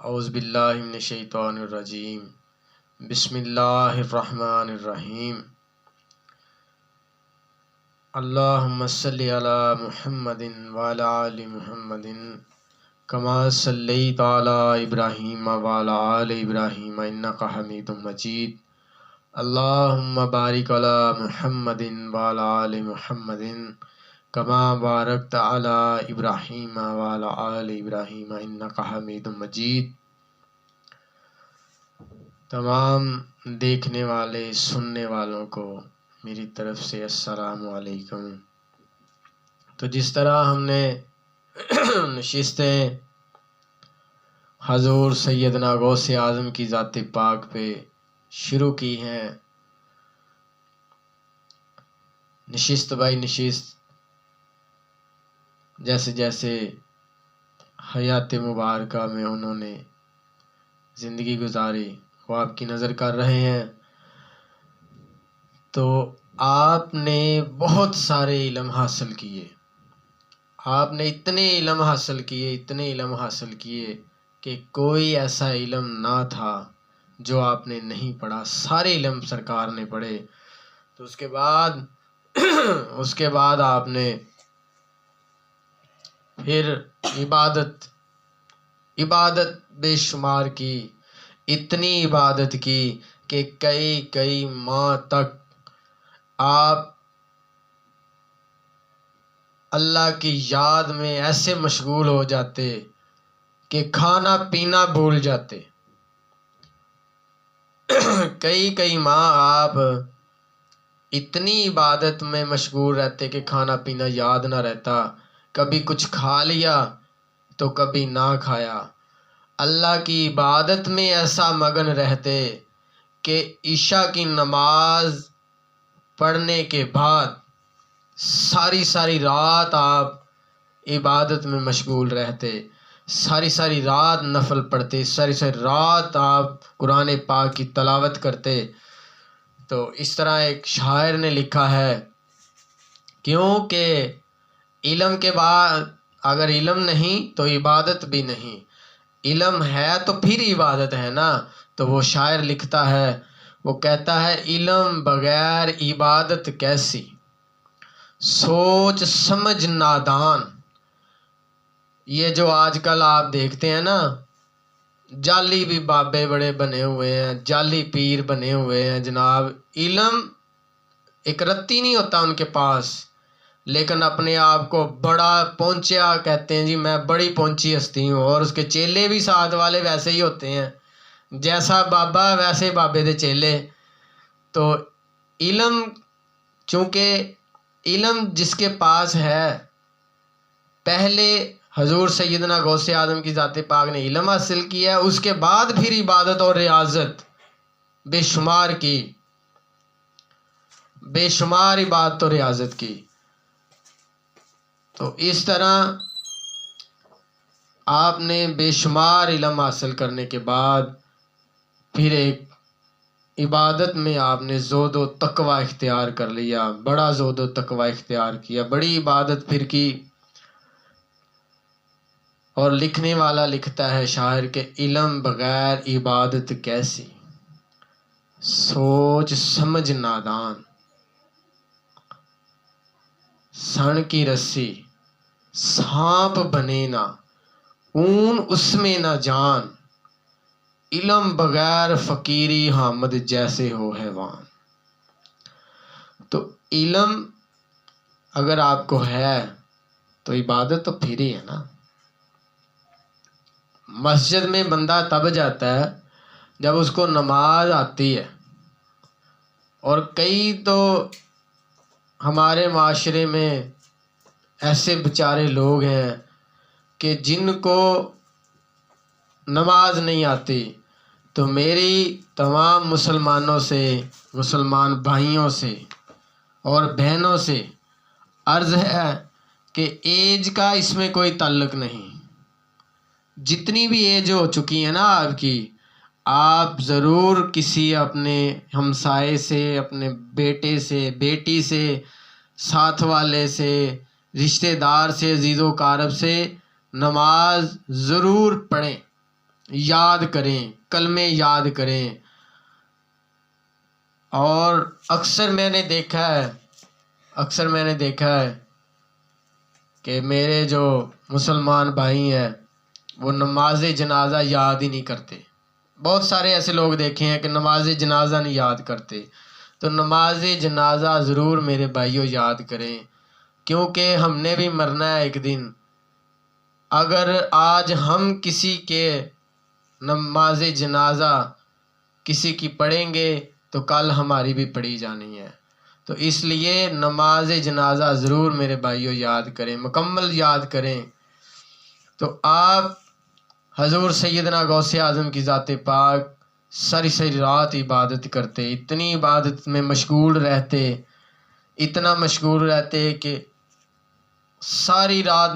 اعوذ باللہ من الشیطان الرجیم بسم اللہ الرحمن الرحیم اللہم صلی علی محمد وعلی آل محمد کما صلیت علی ابراہیم وعلی آل ابراہیم انک حمید مجید اللہم بارک علی محمد وعلی آل محمد کما بارکت علی ابراہیم وعلی آل ابراہیم انک حمید مجید۔ تمام دیکھنے والے سننے والوں کو میری طرف سے السلام علیکم۔ تو جس طرح ہم نے نشستیں حضور سیدنا غوث اعظم کی ذات پاک پہ شروع کی ہیں، نشست بائی نشست جیسے جیسے حیات مبارکہ میں انہوں نے زندگی گزاری وہ آپ کی نظر کر رہے ہیں، تو آپ نے بہت سارے علم حاصل کیے، آپ نے اتنے علم حاصل کیے کہ کوئی ایسا علم نہ تھا جو آپ نے نہیں پڑھا، سارے علم سرکار نے پڑھے۔ تو اس کے بعد آپ نے پھر عبادت بے شمار کی، اتنی عبادت کی کہ کئی ماہ تک آپ اللہ کی یاد میں ایسے مشغول ہو جاتے کہ کھانا پینا بھول جاتے۔ کئی ماہ آپ اتنی عبادت میں مشغول رہتے کہ کھانا پینا یاد نہ رہتا، کبھی کچھ کھا لیا تو کبھی نہ کھایا، اللہ کی عبادت میں ایسا مگن رہتے کہ عشاء کی نماز پڑھنے کے بعد ساری رات آپ عبادت میں مشغول رہتے، ساری رات نفل پڑھتے، ساری رات آپ قرآن پاک کی تلاوت کرتے۔ تو اس طرح ایک شاعر نے لکھا ہے، کیونکہ علم کے بعد اگر علم نہیں تو عبادت بھی نہیں، علم ہے تو پھر عبادت ہے نا۔ تو وہ شاعر لکھتا ہے، وہ کہتا ہے، علم بغیر عبادت کیسی، سوچ سمجھ نادان۔ یہ جو آج کل آپ دیکھتے ہیں نا، جعلی بھی بابے بڑے بنے ہوئے ہیں، جعلی پیر بنے ہوئے ہیں جناب، علم ایک رتی نہیں ہوتا ان کے پاس، لیکن اپنے آپ کو بڑا پہنچیا کہتے ہیں، جی میں بڑی پہنچی ہستی ہوں، اور اس کے چیلے بھی ساتھ والے ویسے ہی ہوتے ہیں، جیسا بابا ویسے بابے دے چیلے۔ تو علم، چونکہ علم جس کے پاس ہے، پہلے حضور سیدنا غوث اعظم کی ذات پاک نے علم حاصل کیا ہے، اس کے بعد پھر عبادت اور ریاضت بے شمار کی، بے شمار عبادت اور ریاضت کی۔ تو اس طرح آپ نے بے شمار علم حاصل کرنے کے بعد پھر ایک عبادت میں آپ نے زہد و تقوی اختیار کر لیا، بڑا زہد و تقوی اختیار کیا، بڑی عبادت پھر کی۔ اور لکھنے والا لکھتا ہے شاعر کہ علم بغیر عبادت کیسی، سوچ سمجھ نادان، سن کی رسی سانپ بنے نہ، اون اس میں نہ جان، علم بغیر فقیری حامد جیسے ہو حیوان۔ تو علم اگر آپ کو ہے تو عبادت تو پھر ہی ہے نا۔ مسجد میں بندہ تب جاتا ہے جب اس کو نماز آتی ہے، اور کئی تو ہمارے معاشرے میں ایسے بیچارے لوگ ہیں کہ جن کو نماز نہیں آتی۔ تو میری تمام مسلمانوں سے، مسلمان بھائیوں سے اور بہنوں سے عرض ہے کہ ایج کا اس میں کوئی تعلق نہیں، جتنی بھی ایج ہو چکی ہے نا آپ کی، آپ ضرور کسی اپنے ہمسائے سے، اپنے بیٹے سے، بیٹی سے، ساتھ والے سے، رشتہ دار سے، عزیز و اقارب سے نماز ضرور پڑھیں، یاد کریں، کلمے یاد کریں۔ اور اکثر میں نے دیکھا ہے کہ میرے جو مسلمان بھائی ہیں وہ نماز جنازہ یاد ہی نہیں کرتے۔ بہت سارے ایسے لوگ دیکھے ہیں کہ نماز جنازہ نہیں یاد کرتے۔ تو نماز جنازہ ضرور میرے بھائیوں یاد کریں، کیونکہ ہم نے بھی مرنا ہے ایک دن۔ اگر آج ہم کسی کے نماز جنازہ کسی کی پڑھیں گے تو کل ہماری بھی پڑھی جانی ہے۔ تو اس لیے نماز جنازہ ضرور میرے بھائیوں یاد کریں، مکمل یاد کریں۔ تو آپ حضور سیدنا غوث اعظم کی ذات پاک ساری رات عبادت کرتے، اتنی عبادت میں مشغول رہتے، اتنا مشغول رہتے کہ ساری رات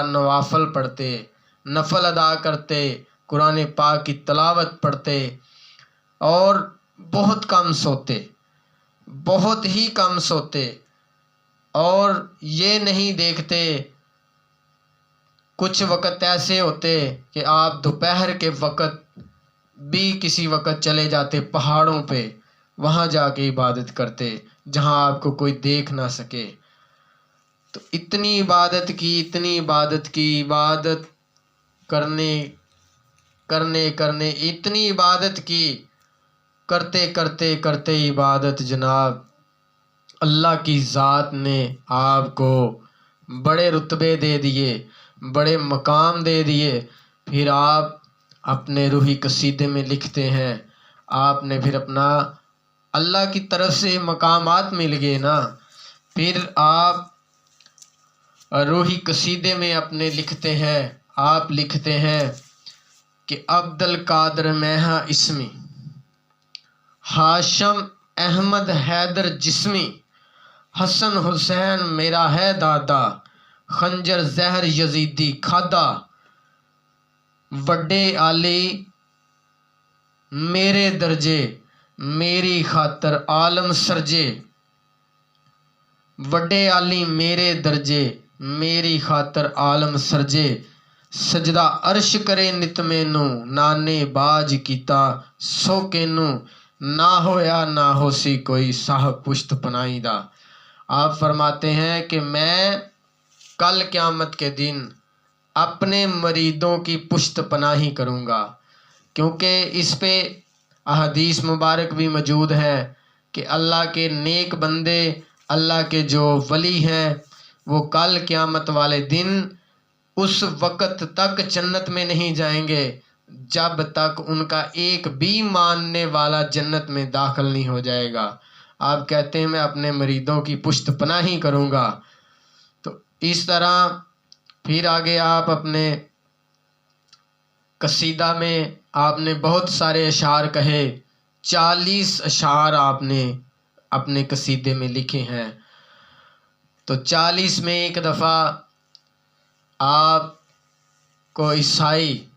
نوافل پڑھتے، نفل ادا کرتے، قرآن پاک کی تلاوت پڑھتے، اور بہت ہی کم سوتے، اور یہ نہیں دیکھتے۔ کچھ وقت ایسے ہوتے کہ آپ دوپہر کے وقت بھی کسی وقت چلے جاتے پہاڑوں پہ، وہاں جا کے عبادت کرتے جہاں آپ کو کوئی دیکھ نہ سکے۔ تو اتنی عبادت کی، عبادت کرنے اتنی عبادت کی، کرتے عبادت جناب اللہ کی ذات نے آپ کو بڑے رتبے دے دیے، بڑے مقام دے دیے۔ پھر آپ اپنے روحی قصیدے میں لکھتے ہیں، آپ نے پھر اپنا اللہ کی طرف سے مقامات مل گئے نا۔ پھر آپ روحی قصیدے میں اپنے آپ لکھتے ہیں کہ عبد القادر میہا اسمی، ہاشم احمد حیدر جسمی، حسن حسین میرا ہے دادا، خنجر زہر یزیدی کھادا، وڈے علی میرے درجے میری خاطر عالم سرجے، وڈے علی میرے درجے میری خاطر عالم سرجے، سجدہ عرش کرے نت مینوں، نانے باج کیتا سو کینوں، نہ ہویا نہ ہو سی کوئی صاحب پشت پناہی دا۔ آپ فرماتے ہیں کہ میں کل قیامت کے دن اپنے مریدوں کی پشت پناہی کروں گا، کیونکہ اس پہ احادیث مبارک بھی موجود ہے کہ اللہ کے نیک بندے، اللہ کے جو ولی ہیں، وہ کل قیامت والے دن اس وقت تک جنت میں نہیں جائیں گے جب تک ان کا ایک بھی ماننے والا جنت میں داخل نہیں ہو جائے گا۔ آپ کہتے ہیں میں اپنے مریدوں کی پشت پناہی کروں گا۔ تو اس طرح پھر آگے آپ اپنے قصیدہ میں آپ نے بہت سارے اشعار کہے، 40 اشعار آپ نے اپنے قصیدے میں لکھے ہیں۔ تو 40 میں ایک دفعہ آپ کو عیسائی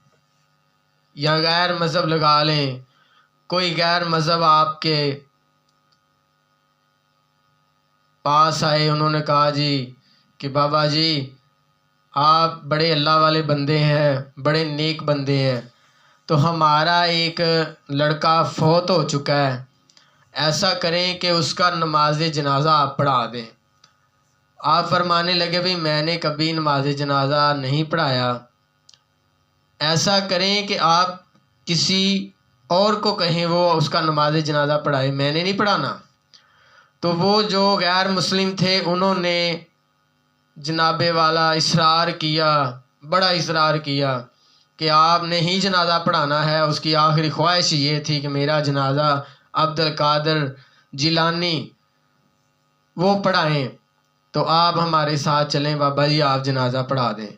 یا غیر مذہب لگا لیں، کوئی غیر مذہب آپ کے پاس آئے، انہوں نے کہا جی کہ بابا جی آپ بڑے اللہ والے بندے ہیں، بڑے نیک بندے ہیں، تو ہمارا ایک لڑکا فوت ہو چکا ہے، ایسا کریں کہ اس کا نماز جنازہ آپ پڑھا دیں۔ آپ فرمانے لگے بھی میں نے کبھی نماز جنازہ نہیں پڑھایا، ایسا کریں کہ آپ کسی اور کو کہیں وہ اس کا نماز جنازہ پڑھائے، میں نے نہیں پڑھانا۔ تو وہ جو غیر مسلم تھے انہوں نے جناب والا بڑا اصرار کیا کہ آپ نے ہی جنازہ پڑھانا ہے۔ اس کی آخری خواہش یہ تھی کہ میرا جنازہ عبد القادر جیلانی وہ پڑھائیں، تو آپ ہمارے ساتھ چلیں بابا جی، آپ جنازہ پڑھا دیں۔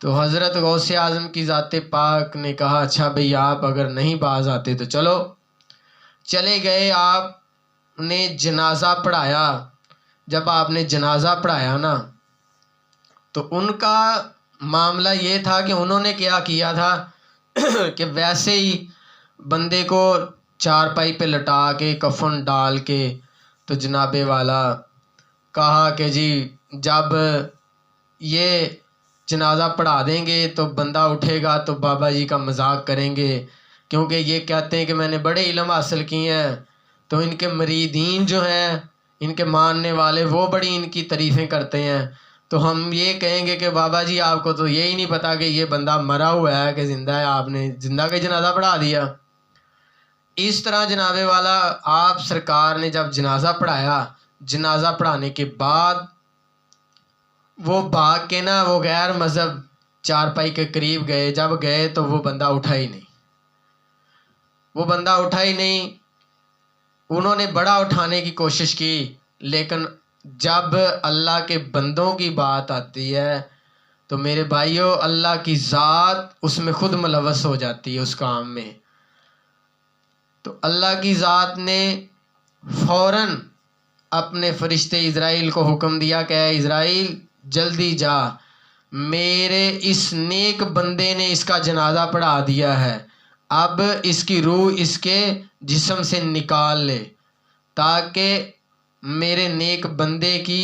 تو حضرت غوث اعظم کی ذات پاک نے کہا اچھا بھئی آپ اگر نہیں باز آتے تو چلو، چلے گئے۔ آپ نے جنازہ پڑھایا۔ جب آپ نے جنازہ پڑھایا نا تو ان کا معاملہ یہ تھا کہ انہوں نے کیا کیا تھا کہ ویسے ہی بندے کو چارپائی پہ لٹا کے کفن ڈال کے تو جناب والا کہا کہ جی جب یہ جنازہ پڑھا دیں گے تو بندہ اٹھے گا تو بابا جی کا مذاق کریں گے، کیونکہ یہ کہتے ہیں کہ میں نے بڑے علم حاصل کیے ہیں، تو ان کے مریدین جو ہیں، ان کے ماننے والے، وہ بڑی ان کی تعریفیں کرتے ہیں۔ تو ہم یہ کہیں گے کہ بابا جی آپ کو تو یہی نہیں پتا کہ یہ بندہ مرا ہوا ہے کہ زندہ ہے، آپ نے زندہ کا جنازہ پڑھا دیا۔ اس طرح جناب والا آپ سرکار نے جب جنازہ پڑھایا، جنازہ پڑھانے کے بعد وہ بھاگ کے نا وہ غیر مذہب چارپائی کے قریب گئے، جب گئے تو وہ بندہ اٹھا ہی نہیں، وہ بندہ اٹھا ہی نہیں۔ انہوں نے بڑا اٹھانے کی کوشش کی، لیکن جب اللہ کے بندوں کی بات آتی ہے تو میرے بھائیوں اللہ کی ذات اس میں خود ملوث ہو جاتی ہے اس کام میں۔ تو اللہ کی ذات نے فوراً اپنے فرشتے اسرائیل کو حکم دیا کہ اے اسرائیل جلدی جا، میرے اس نیک بندے نے اس کا جنازہ پڑھا دیا ہے، اب اس کی روح اس کے جسم سے نکال لے تاکہ میرے نیک بندے کی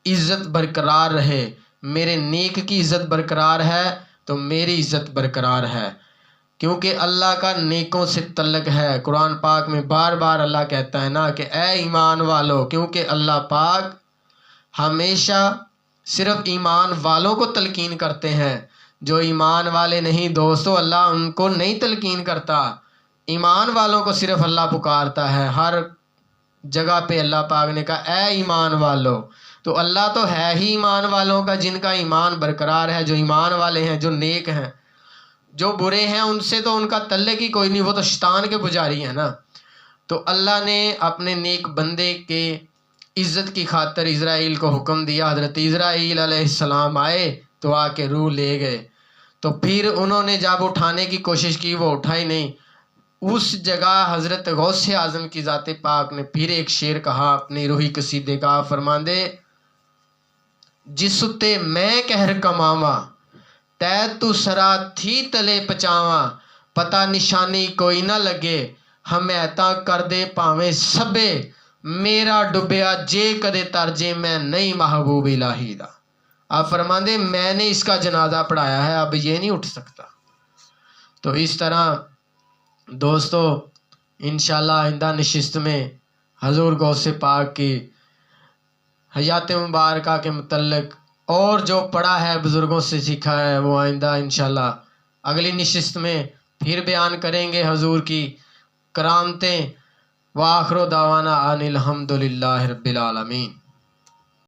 عزت برقرار رہے۔ میرے نیک کی عزت برقرار ہے تو میری عزت برقرار ہے، کیونکہ اللہ کا نیکوں سے تعلق ہے۔ قرآن پاک میں بار بار اللہ کہتا ہے نا کہ اے ایمان والو، کیونکہ اللہ پاک ہمیشہ صرف ایمان والوں کو تلقین کرتے ہیں، جو ایمان والے نہیں دوستو اللہ ان کو نہیں تلقین کرتا، ایمان والوں کو صرف اللہ پکارتا ہے۔ ہر جگہ پہ اللہ پاک نے کہا اے ایمان والو، تو اللہ تو ہے ہی ایمان والوں کا، جن کا ایمان برقرار ہے، جو ایمان والے ہیں، جو نیک ہیں۔ جو برے ہیں ان سے تو ان کا تعلق ہی کوئی نہیں، وہ تو شیطان کے پجاری ہیں نا۔ تو اللہ نے اپنے نیک بندے کے عزت کی خاطر اسرائیل کو حکم دیا، حضرت اسرائیل علیہ السلام آئے تو آ کے روح لے گئے۔ تو پھر انہوں نے جب اٹھانے کی کوشش کی وہ اٹھا ہی نہیں۔ اس جگہ حضرت غوث اعظم کی ذات پاک نے پھر ایک شعر کہا اپنی روحی قصیدے کا، فرماندے جس اتے میں قہر کماواں تے تو سرا تھی تلے پچاواں، پتہ نشانی کوئی نہ لگے حمایتاں کر دے پاویں سبے، میرا ڈبیا جے کدے ترجے میں نہیں محبوب الہی دا۔ آپ فرماندے میں نے اس کا جنازہ پڑھایا ہے، اب یہ نہیں اٹھ سکتا۔ تو اس طرح دوستو انشاءاللہ آئندہ نشست میں حضور غوث پاک کی حیات مبارکہ کے متعلق اور جو پڑھا ہے بزرگوں سے سیکھا ہے وہ آئندہ انشاءاللہ اگلی نشست میں پھر بیان کریں گے حضور کی کرامتیں۔ وآخر دعوانا ان الحمدللہ رب العالمین۔